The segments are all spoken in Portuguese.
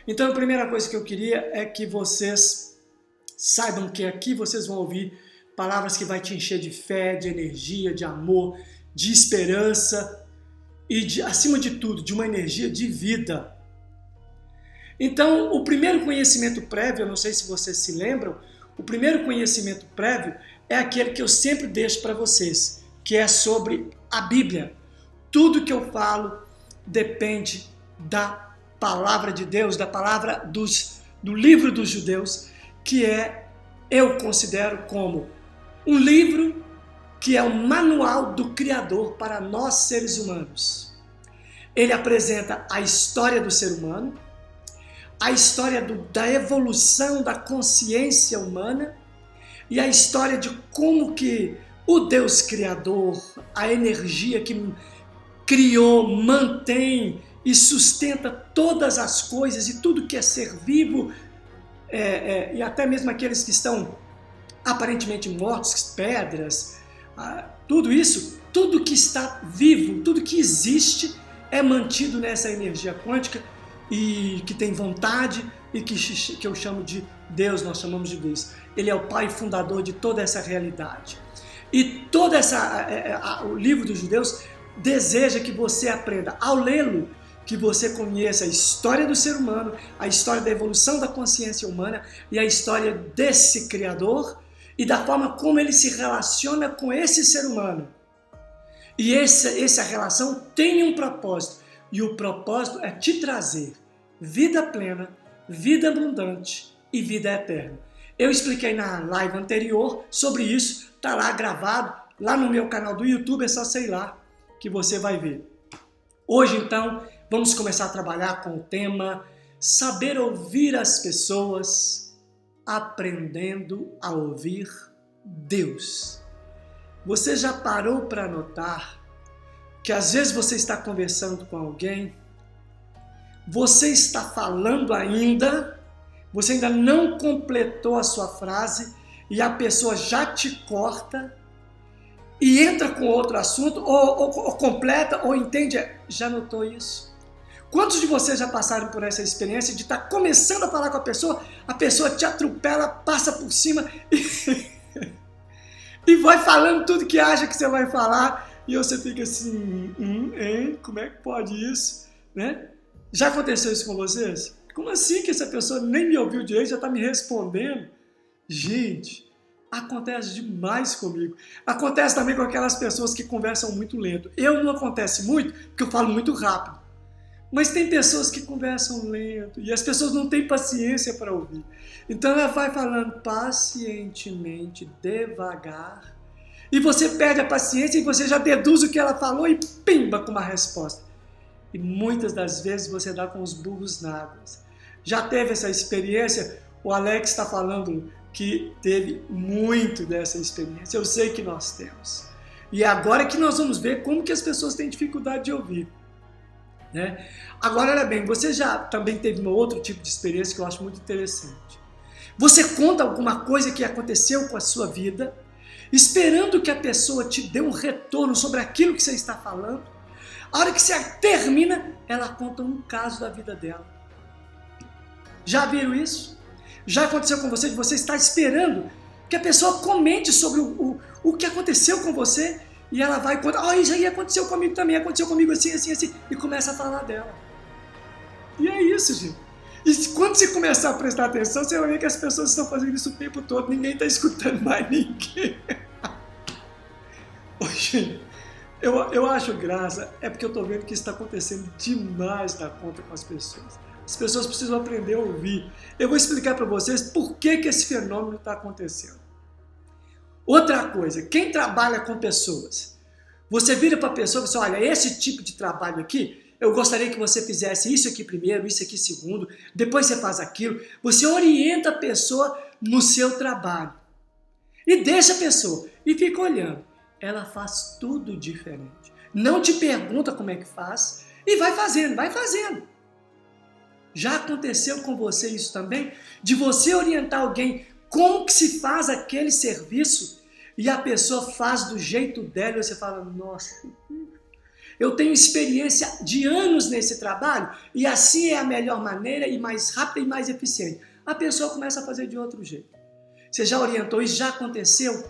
Então a primeira coisa que eu queria é que vocês saibam que aqui vocês vão ouvir palavras que vai te encher de fé, de energia, de amor, de esperança e, acima de tudo, de uma energia de vida. Então, o primeiro conhecimento prévio, eu não sei se vocês se lembram, o primeiro conhecimento prévio é aquele que eu sempre deixo para vocês, que é sobre a Bíblia. Tudo que eu falo depende da palavra de Deus, da palavra do livro dos judeus, que eu considero como um livro que é o manual do Criador para nós seres humanos. Ele apresenta a história do ser humano, a história da evolução da consciência humana e a história de como que o Deus Criador, a energia que criou, mantém e sustenta todas as coisas e tudo que é ser vivo, e até mesmo aqueles que estão aparentemente mortos, pedras, tudo isso, tudo que está vivo, tudo que existe é mantido nessa energia quântica e que tem vontade e que eu chamo de Deus, nós chamamos de Deus. Ele é o pai fundador de toda essa realidade. E toda o livro dos judeus deseja que você aprenda, ao lê-lo, que você conheça a história do ser humano, a história da evolução da consciência humana e a história desse Criador e da forma como ele se relaciona com esse ser humano. E essa relação tem um propósito, e o propósito é te trazer vida plena, vida abundante e vida eterna. Eu expliquei na live anterior sobre isso, está lá gravado, lá no meu canal do YouTube, é só sei lá que você vai ver. Hoje, então, vamos começar a trabalhar com o tema saber ouvir as pessoas, aprendendo a ouvir Deus. Você já parou para notar que às vezes você está conversando com alguém, você está falando ainda, você ainda não completou a sua frase e a pessoa já te corta e entra com outro assunto, ou completa, ou entende. Já notou isso? Quantos de vocês já passaram por essa experiência de estar começando a falar com a pessoa te atropela, passa por cima e vai falando tudo que acha que você vai falar e você fica assim, como é que pode isso? Né? Já aconteceu isso com vocês? Como assim que essa pessoa nem me ouviu direito, já está me respondendo? Gente, acontece demais comigo. Acontece também com aquelas pessoas que conversam muito lento. Eu não acontece muito, porque eu falo muito rápido. Mas tem pessoas que conversam lento e as pessoas não têm paciência para ouvir. Então ela vai falando pacientemente, devagar, e você perde a paciência e você já deduz o que ela falou e pimba com uma resposta. E muitas das vezes você dá com os burros na água. Já teve essa experiência? O Alex está falando que teve muito dessa experiência. Eu sei que nós temos. E é agora que nós vamos ver como que as pessoas têm dificuldade de ouvir. Né? Agora, olha bem, você já também teve um outro tipo de experiência que eu acho muito interessante. Você conta alguma coisa que aconteceu com a sua vida, esperando que a pessoa te dê um retorno sobre aquilo que você está falando. A hora que você termina, ela conta um caso da vida dela. Já viram isso? Já aconteceu com você de você estar esperando que a pessoa comente sobre o que aconteceu com você e ela vai contar, isso aí aconteceu comigo também, aconteceu comigo assim, assim, assim, e começa a falar dela. E é isso, gente. E quando você começar a prestar atenção, você vai ver que as pessoas estão fazendo isso o tempo todo, ninguém está escutando mais ninguém. Ô, gente, eu acho graça, é porque eu estou vendo que isso está acontecendo demais da conta com as pessoas. As pessoas precisam aprender a ouvir. Eu vou explicar para vocês por que esse fenômeno está acontecendo. Outra coisa, quem trabalha com pessoas, você vira para a pessoa e diz, olha, esse tipo de trabalho aqui, eu gostaria que você fizesse isso aqui primeiro, isso aqui segundo, depois você faz aquilo. Você orienta a pessoa no seu trabalho. E deixa a pessoa, e fica olhando. Ela faz tudo diferente. Não te pergunta como é que faz, e vai fazendo, vai fazendo. Já aconteceu com você isso também? De você orientar alguém como que se faz aquele serviço e a pessoa faz do jeito dela e você fala, nossa. Eu tenho experiência de anos nesse trabalho e assim é a melhor maneira e mais rápida e mais eficiente. A pessoa começa a fazer de outro jeito. Você já orientou isso? Já aconteceu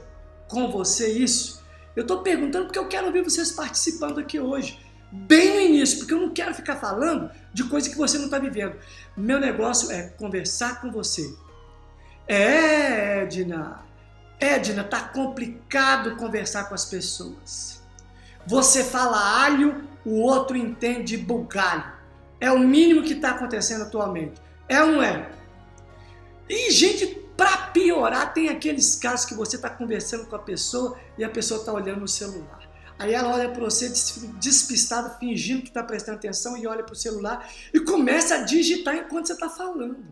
com você isso? Eu estou perguntando porque eu quero ver vocês participando aqui hoje. Bem no início, porque eu não quero ficar falando de coisa que você não está vivendo. Meu negócio é conversar com você. Edna, tá complicado conversar com as pessoas. Você fala alho, o outro entende bugalho. É o mínimo que está acontecendo atualmente. É ou não é? E, gente, para piorar, tem aqueles casos que você está conversando com a pessoa e a pessoa está olhando no celular. Aí ela olha para você despistada, fingindo que está prestando atenção e olha para o celular e começa a digitar enquanto você está falando.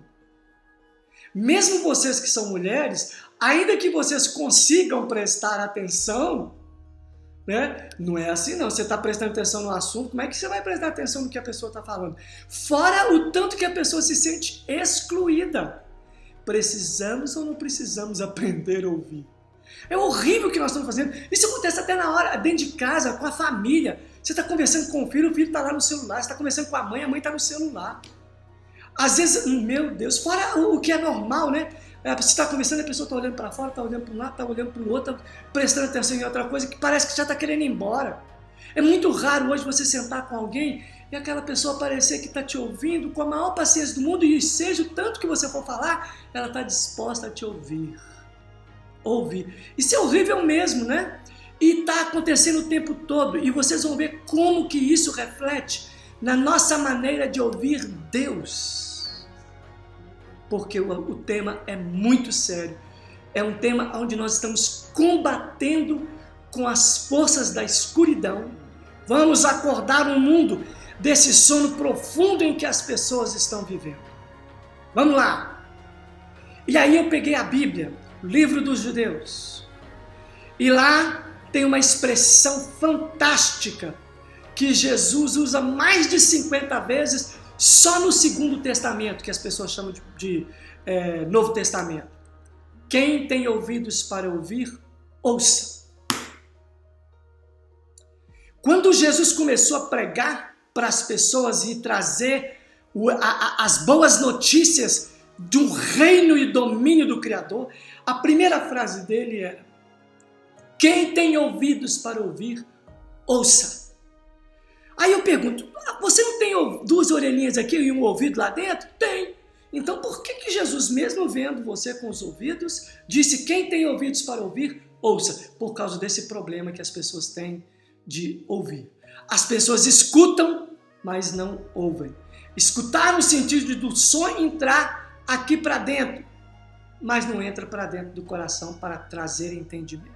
Mesmo vocês que são mulheres, ainda que vocês consigam prestar atenção, né? Não é assim não, você está prestando atenção no assunto, como é que você vai prestar atenção no que a pessoa está falando? Fora o tanto que a pessoa se sente excluída. Precisamos ou não precisamos aprender a ouvir? É horrível o que nós estamos fazendo. Isso acontece até na hora, dentro de casa, com a família. Você está conversando com o filho está lá no celular. Você está conversando com a mãe está no celular. Às vezes, meu Deus, fora o que é normal, né? Você está conversando, a pessoa está olhando para fora, está olhando para um lado, está olhando para o outro, tá prestando atenção em outra coisa que parece que já está querendo ir embora. É muito raro hoje você sentar com alguém e aquela pessoa parecer que está te ouvindo com a maior paciência do mundo e seja o tanto que você for falar, ela está disposta a te ouvir. Isso é horrível mesmo, né? E está acontecendo o tempo todo e vocês vão ver como que isso reflete na nossa maneira de ouvir Deus. Porque o tema é muito sério. É um tema onde nós estamos combatendo com as forças da escuridão. Vamos acordar o mundo desse sono profundo em que as pessoas estão vivendo. Vamos lá. E aí eu peguei a Bíblia, o livro dos Judeus. E lá tem uma expressão fantástica que Jesus usa mais de 50 vezes só no Segundo Testamento, que as pessoas chamam de Novo Testamento. Quem tem ouvidos para ouvir, ouça. Quando Jesus começou a pregar para as pessoas e trazer as boas notícias do reino e domínio do Criador, a primeira frase dele era: quem tem ouvidos para ouvir, ouça. Aí eu pergunto, você não tem duas orelhinhas aqui e um ouvido lá dentro? Tem. Então por que Jesus, mesmo vendo você com os ouvidos, disse quem tem ouvidos para ouvir, ouça? Por causa desse problema que as pessoas têm de ouvir. As pessoas escutam, mas não ouvem. Escutar no sentido do som entrar aqui para dentro, mas não entra para dentro do coração para trazer entendimento.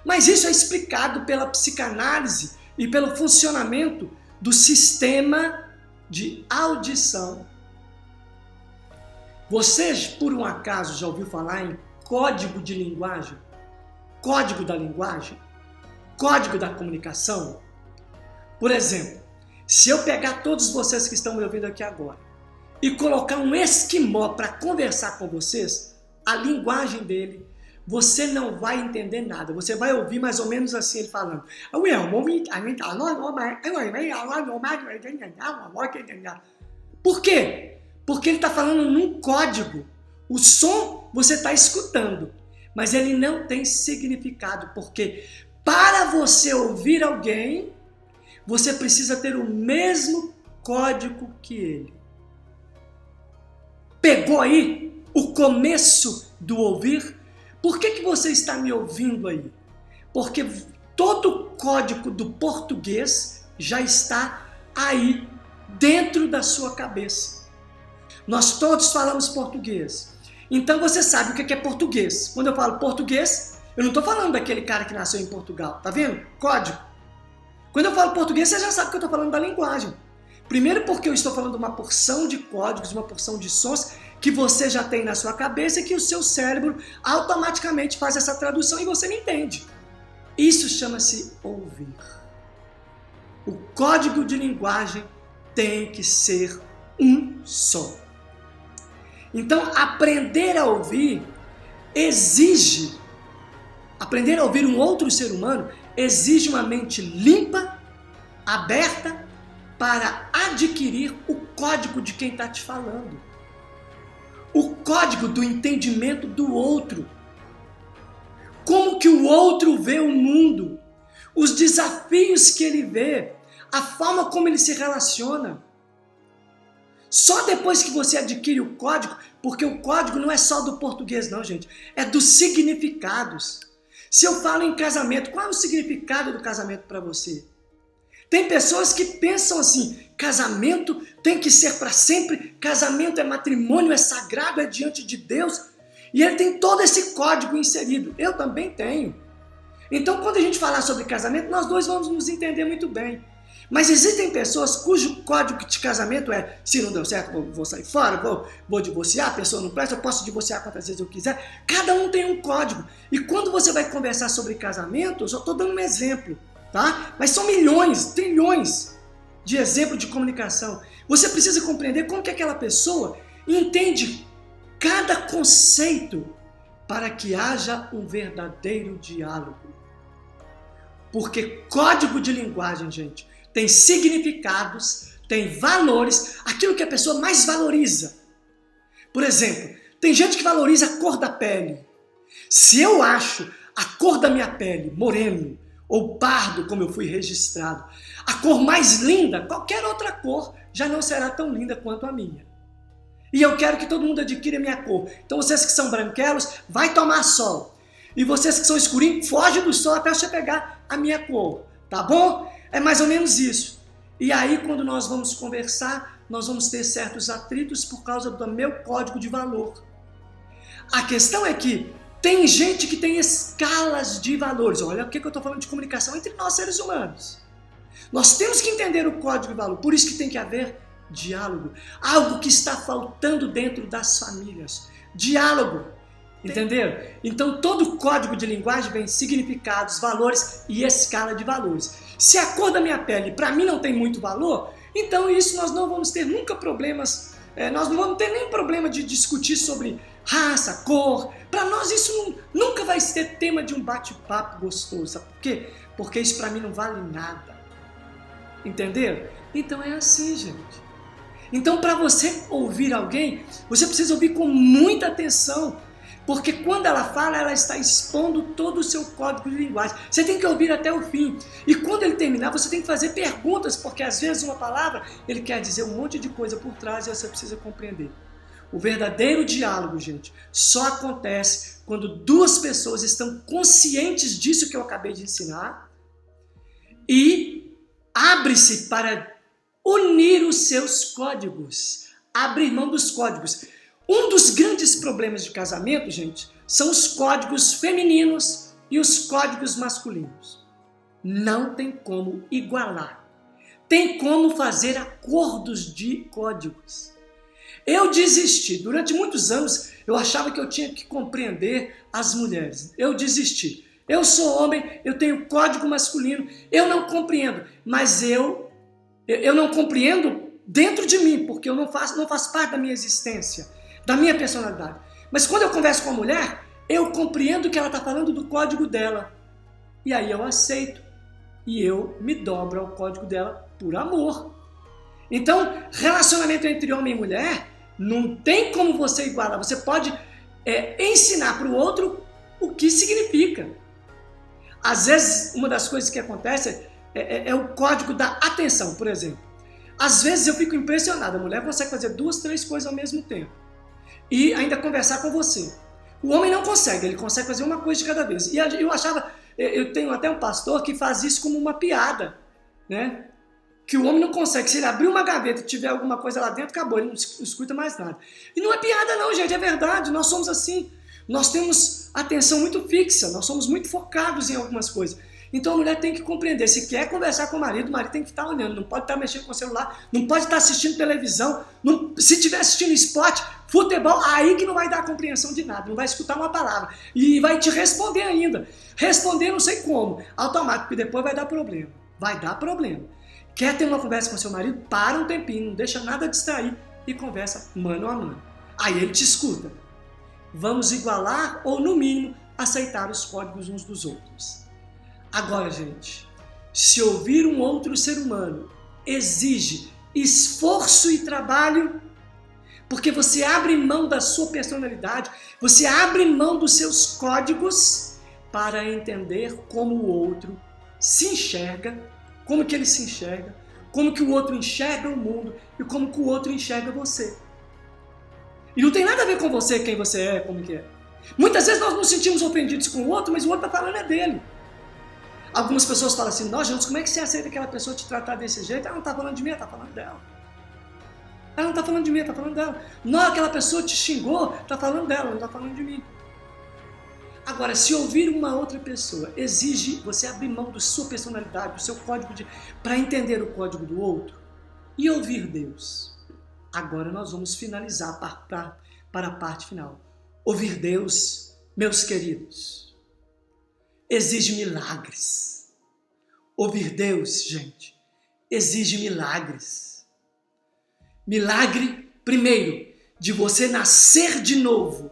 Mas isso é explicado pela psicanálise e pelo funcionamento do sistema de audição. Você, por um acaso, já ouviu falar em código de linguagem? Código da linguagem? Código da comunicação? Por exemplo, se eu pegar todos vocês que estão me ouvindo aqui agora e colocar um esquimó para conversar com vocês, a linguagem dele, você não vai entender nada. Você vai ouvir mais ou menos assim ele falando. Por quê? Porque ele está falando num código. O som você está escutando, mas ele não tem significado, porque para você ouvir alguém, você precisa ter o mesmo código que ele. Pegou aí o começo do ouvir? Por que você está me ouvindo aí? Porque todo o código do português já está aí dentro da sua cabeça. Nós todos falamos português. Então você sabe o que é português. Quando eu falo português, eu não estou falando daquele cara que nasceu em Portugal. Tá vendo? Código. Quando eu falo português, você já sabe que eu estou falando da linguagem. Primeiro porque eu estou falando de uma porção de códigos, uma porção de sons que você já tem na sua cabeça e que o seu cérebro automaticamente faz essa tradução e você não entende. Isso chama-se ouvir. O código de linguagem tem que ser um só. Então, aprender a ouvir um outro ser humano exige uma mente limpa, aberta para adquirir o código de quem está te falando. O código do entendimento do outro. Como que o outro vê o mundo. Os desafios que ele vê. A forma como ele se relaciona. Só depois que você adquire o código, porque o código não é só do português não, gente. É dos significados. Se eu falo em casamento, qual é o significado do casamento para você? Tem pessoas que pensam assim, casamento tem que ser para sempre, casamento é matrimônio, é sagrado, é diante de Deus. E ele tem todo esse código inserido. Eu também tenho. Então, quando a gente falar sobre casamento, nós dois vamos nos entender muito bem. Mas existem pessoas cujo código de casamento é, se não deu certo, vou sair fora, vou divorciar, a pessoa não presta, eu posso divorciar quantas vezes eu quiser. Cada um tem um código. E quando você vai conversar sobre casamento, eu só estou dando um exemplo, tá? Mas são milhões, trilhões de exemplos de comunicação. Você precisa compreender como que aquela pessoa entende cada conceito para que haja um verdadeiro diálogo. Porque código de linguagem, gente, tem significados, tem valores, aquilo que a pessoa mais valoriza. Por exemplo, tem gente que valoriza a cor da pele. Se eu acho a cor da minha pele moreno ou pardo, como eu fui registrado, a cor mais linda, qualquer outra cor já não será tão linda quanto a minha. E eu quero que todo mundo adquira a minha cor. Então vocês que são branquelos, vai tomar sol. E vocês que são escurinhos, foge do sol até você pegar a minha cor. Tá bom? É mais ou menos isso. E aí, quando nós vamos conversar, nós vamos ter certos atritos por causa do meu código de valor. A questão é que tem gente que tem escalas de valores. Olha o que eu estou falando de comunicação entre nós seres humanos. Nós temos que entender o código de valor. Por isso que tem que haver diálogo. Algo que está faltando dentro das famílias. Diálogo. Entenderam? Então todo código de linguagem vem significados, valores e escala de valores. Se a cor da minha pele para mim não tem muito valor, então isso nós não vamos ter nunca problemas, nós não vamos ter nem problema de discutir sobre raça, cor. Para nós isso nunca vai ser tema de um bate-papo gostoso. Sabe por quê? Porque isso para mim não vale nada. Entenderam? Então é assim, gente. Então para você ouvir alguém, você precisa ouvir com muita atenção. Porque quando ela fala, ela está expondo todo o seu código de linguagem. Você tem que ouvir até o fim. E quando ele terminar, você tem que fazer perguntas, porque às vezes uma palavra, ele quer dizer um monte de coisa por trás e você precisa compreender. O verdadeiro diálogo, gente, só acontece quando duas pessoas estão conscientes disso que eu acabei de ensinar e abre-se para unir os seus códigos, abrir mão dos códigos. Um dos grandes problemas de casamento, gente, são os códigos femininos e os códigos masculinos. Não tem como igualar. Tem como fazer acordos de códigos. Eu desisti. Durante muitos anos, eu achava que eu tinha que compreender as mulheres. Eu desisti. Eu sou homem, eu tenho código masculino, eu não compreendo. Mas eu não compreendo dentro de mim, porque eu não faz parte da minha existência. Da minha personalidade. Mas quando eu converso com a mulher, eu compreendo que ela está falando do código dela. E aí eu aceito. E eu me dobro ao código dela por amor. Então, relacionamento entre homem e mulher, não tem como você igualar. Você pode ensinar para o outro o que significa. Às vezes, uma das coisas que acontece é o código da atenção, por exemplo. Às vezes eu fico impressionado. A mulher consegue fazer 2, 3 coisas ao mesmo tempo. E ainda conversar com você. O homem não consegue, ele consegue fazer uma coisa de cada vez. E eu tenho até um pastor que faz isso como uma piada, né? Que o homem não consegue, se ele abrir uma gaveta e tiver alguma coisa lá dentro, acabou, ele não escuta mais nada. E não é piada não, gente, é verdade, nós somos assim. Nós temos atenção muito fixa, nós somos muito focados em algumas coisas. Então a mulher tem que compreender, se quer conversar com o marido tem que estar olhando, não pode estar mexendo com o celular, não pode estar assistindo televisão, se estiver assistindo esporte, futebol, aí que não vai dar a compreensão de nada, não vai escutar uma palavra e vai te responder ainda. Responder não sei como, automático, porque depois vai dar problema. Vai dar problema. Quer ter uma conversa com seu marido? Para um tempinho, não deixa nada distrair e conversa mano a mano. Aí ele te escuta. Vamos igualar ou, no mínimo, aceitar os códigos uns dos outros. Agora, gente, se ouvir um outro ser humano exige esforço e trabalho, porque você abre mão da sua personalidade, você abre mão dos seus códigos para entender como o outro se enxerga, como que ele se enxerga, como que o outro enxerga o mundo e como que o outro enxerga você. E não tem nada a ver com você, quem você é, como que é. Muitas vezes nós nos sentimos ofendidos com o outro, mas o outro está falando é dele. Algumas pessoas falam assim, nossa, Jesus, como é que você aceita aquela pessoa te tratar desse jeito? Ela não está falando de mim, ela está falando dela. Ela não está falando de mim, ela está falando dela. Não, aquela pessoa te xingou, está falando dela, não está falando de mim. Agora, se ouvir uma outra pessoa exige você abrir mão da sua personalidade, do seu código para entender o código do outro e ouvir Deus. Agora nós vamos finalizar para a parte final. Ouvir Deus, meus queridos, exige milagres. Ouvir Deus, gente, exige milagres. Milagre, primeiro, de você nascer de novo.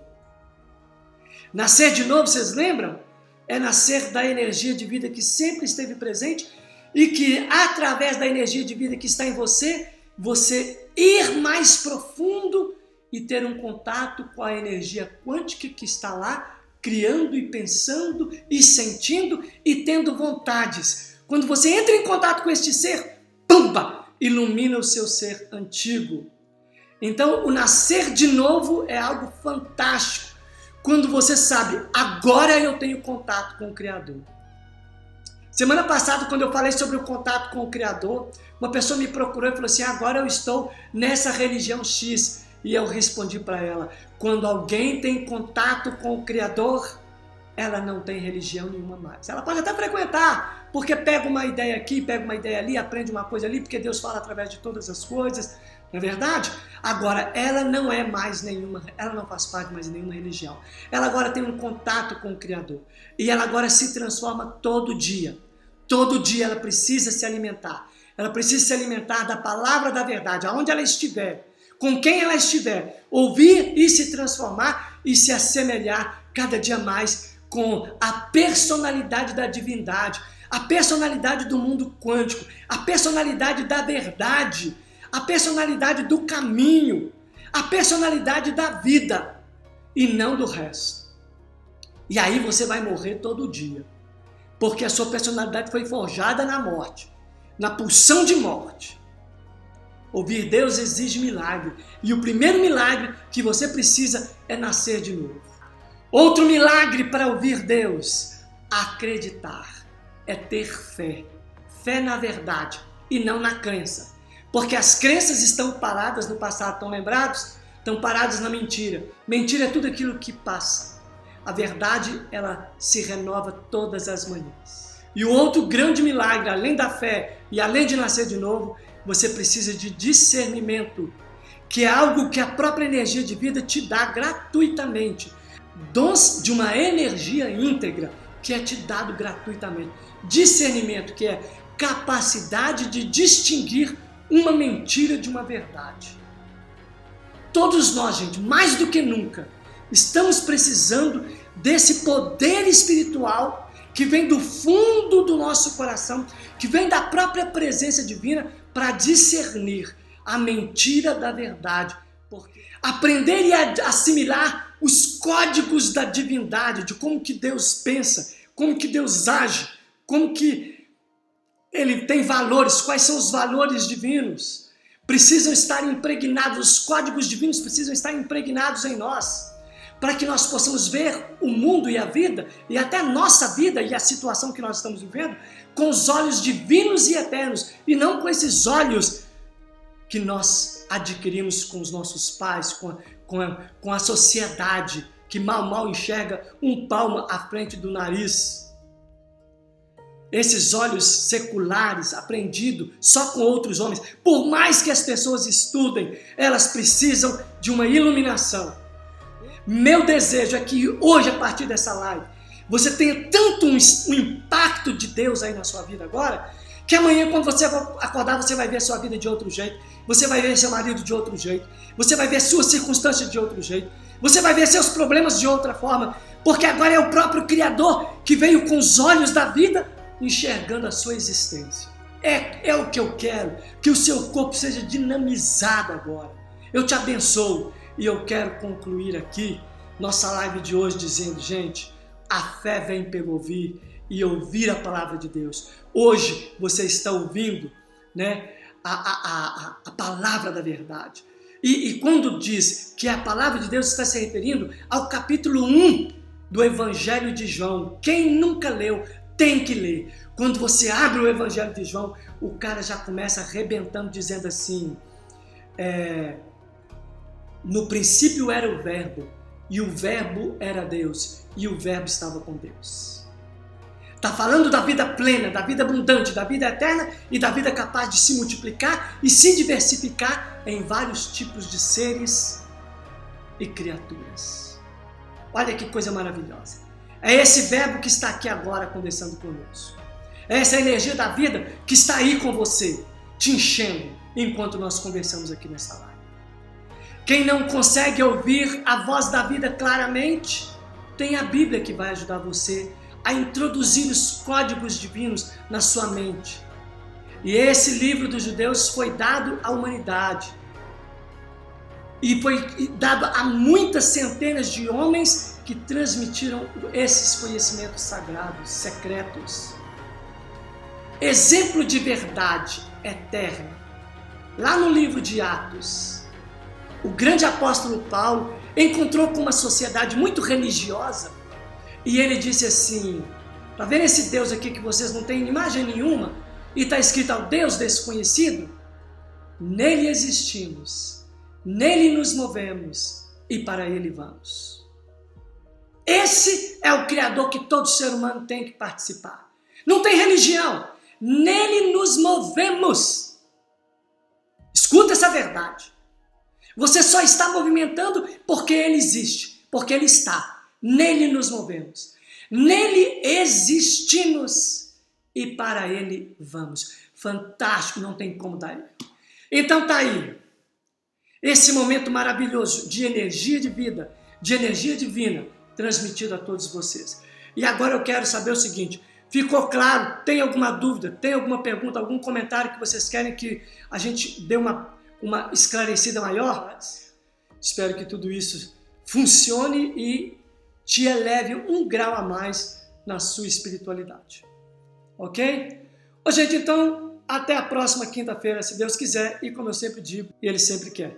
Nascer de novo, vocês lembram? É nascer da energia de vida que sempre esteve presente e que, através da energia de vida que está em você, você ir mais profundo e ter um contato com a energia quântica que está lá, criando e pensando e sentindo e tendo vontades. Quando você entra em contato com este ser, pumba, ilumina o seu ser antigo. Então, o nascer de novo é algo fantástico. Quando você sabe, agora eu tenho contato com o Criador. Semana passada, quando eu falei sobre o contato com o Criador, uma pessoa me procurou e falou assim, agora eu estou nessa religião X. E eu respondi para ela, quando alguém tem contato com o Criador, ela não tem religião nenhuma mais. Ela pode até frequentar, porque pega uma ideia aqui, pega uma ideia ali, aprende uma coisa ali, porque Deus fala através de todas as coisas, não é verdade? Agora, ela não é mais nenhuma, ela não faz parte mais de nenhuma religião. Ela agora tem um contato com o Criador. E ela agora se transforma todo dia. Todo dia ela precisa se alimentar. Ela precisa se alimentar da palavra da verdade, aonde ela estiver, com quem ela estiver, ouvir e se transformar e se assemelhar cada dia mais com a personalidade da divindade, a personalidade do mundo quântico, a personalidade da verdade, a personalidade do caminho, a personalidade da vida e não do resto. E aí você vai morrer todo dia, porque a sua personalidade foi forjada na morte, na pulsão de morte. Ouvir Deus exige milagre, e o primeiro milagre que você precisa é nascer de novo. Outro milagre para ouvir Deus, acreditar, é ter fé. Fé na verdade e não na crença. Porque as crenças estão paradas no passado, estão lembrados? Estão paradas na mentira. Mentira é tudo aquilo que passa. A verdade, ela se renova todas as manhãs. E o outro grande milagre, além da fé e além de nascer de novo, você precisa de discernimento, que é algo que a própria energia de vida te dá gratuitamente. Dons de uma energia íntegra que é te dado gratuitamente. Discernimento, que é capacidade de distinguir uma mentira de uma verdade. Todos nós, gente, mais do que nunca, estamos precisando desse poder espiritual que vem do fundo do nosso coração, que vem da própria presença divina para discernir a mentira da verdade. Porque aprender e assimilar os códigos da divindade, de como que Deus pensa, como que Deus age, como que Ele tem valores, quais são os valores divinos, precisam estar impregnados, os códigos divinos precisam estar impregnados em nós, para que nós possamos ver o mundo e a vida, e até a nossa vida e a situação que nós estamos vivendo, com os olhos divinos e eternos, e não com esses olhos que nós adquirimos com os nossos pais, com a sociedade, que mal enxerga um palmo à frente do nariz. Esses olhos seculares, aprendidos só com outros homens, por mais que as pessoas estudem, elas precisam de uma iluminação. Meu desejo é que hoje, a partir dessa live, você tenha tanto um impacto de Deus aí na sua vida agora, que amanhã, quando você acordar, você vai ver a sua vida de outro jeito, você vai ver seu marido de outro jeito, você vai ver suas circunstâncias de outro jeito, você vai ver seus problemas de outra forma, porque agora é o próprio Criador que veio com os olhos da vida enxergando a sua existência. É o que eu quero, que o seu corpo seja dinamizado agora. Eu te abençoo e eu quero concluir aqui nossa live de hoje dizendo, gente, a fé vem pelo ouvir e ouvir a palavra de Deus. Hoje você está ouvindo, né, a palavra da verdade. E quando diz que a palavra de Deus está se referindo ao capítulo 1 do Evangelho de João, quem nunca leu tem que ler. Quando você abre o Evangelho de João, o cara já começa arrebentando dizendo assim, no princípio era o verbo, e o verbo era Deus, e o verbo estava com Deus. Está falando da vida plena, da vida abundante, da vida eterna e da vida capaz de se multiplicar e se diversificar em vários tipos de seres e criaturas. Olha que coisa maravilhosa. É esse verbo que está aqui agora conversando conosco. É essa energia da vida que está aí com você, te enchendo, enquanto nós conversamos aqui nessa live. Quem não consegue ouvir a voz da vida claramente, tem a Bíblia que vai ajudar você a introduzir os códigos divinos na sua mente. E esse livro dos judeus foi dado à humanidade. E foi dado a muitas centenas de homens que transmitiram esses conhecimentos sagrados, secretos. Exemplo de verdade eterna. Lá no livro de Atos, o grande apóstolo Paulo encontrou com uma sociedade muito religiosa e ele disse assim, tá vendo esse Deus aqui que vocês não têm imagem nenhuma e está escrito ao Deus desconhecido? Nele existimos, nele nos movemos e para ele vamos. Esse é o Criador que todo ser humano tem que participar. Não tem religião, nele nos movemos. Escuta essa verdade. Você só está movimentando porque ele existe, porque ele está. Nele nos movemos, nele existimos e para ele vamos. Fantástico, não tem como dar erro. Então tá aí, esse momento maravilhoso de energia de vida, de energia divina, transmitido a todos vocês. E agora eu quero saber o seguinte, ficou claro? Tem alguma dúvida, tem alguma pergunta, algum comentário que vocês querem que a gente dê uma esclarecida maior? Espero que tudo isso funcione e te eleve um grau a mais na sua espiritualidade. Ok? Ô, gente, então, até a próxima quinta-feira, se Deus quiser, e como eu sempre digo, e Ele sempre quer.